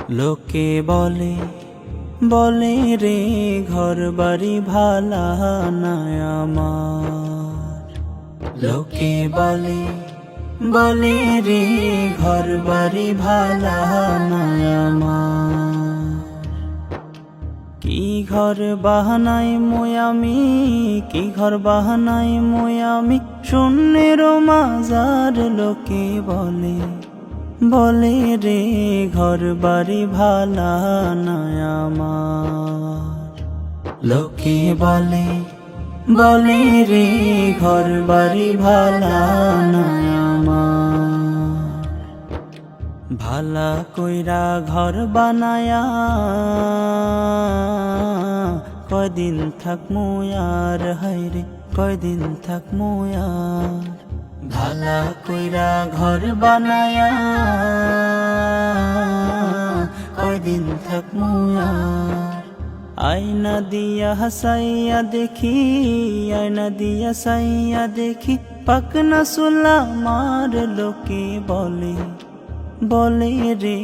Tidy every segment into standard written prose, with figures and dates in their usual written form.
লোকে বলে বলে রে ঘর বাড়ি ভালা নাই আমার। লোকে বলে বলে রে ঘর বাড়ি ভালা নাই আমার। কি ঘর বাহানাই আমি, কি ঘর বাহানাই আমি, শূন্যের মাজার। লোকে বলে বলে রে ঘর বাড়ি ভালা নাই আমার। লোকে বলে বলে রে ঘর বাড়ি ভালা নাই আমার। ভালা কইরা ঘর বানায়া কয়দিন থাকমু আর, হায়রে কয়দিন থাকমু আর। ভালা কইরা ঘর বানায়া কয়দিন থাকমু আর। আয়না দিয়া হাসাইয়া দেখি, আয়না দিয়া সাইয়া দেখি, পাকনা সুলা মার। লোকে বলে বলে রে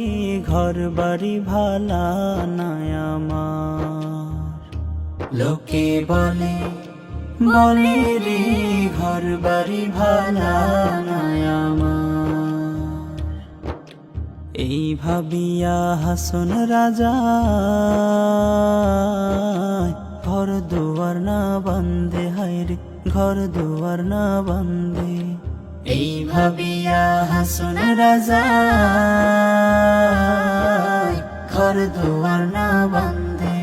ঘর বাড়ি ভালা নাই আমার। লোকে বলে বলে রে ঘর বাড়ি ভালা নাই আমার। এই ভাবিয়া হাসন রাজা ঘর দুয়ার না বান্ধে, হায়রে ঘর দুয়ার না বান্ধে। এই ভাবিয়া হাসন রাজা ঘর দুয়ার না বান্ধে।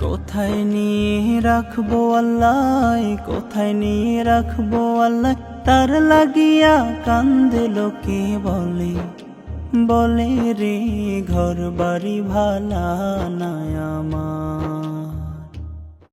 কোথায় নিয়ে রাখবো আল্লাহ, কোথায় নিয়ে রাখবো আল্লাহ, তার লাগিয়া কান্দে। লোকে বলে বলে রে ঘর বাড়ি ভালা নাই আমার।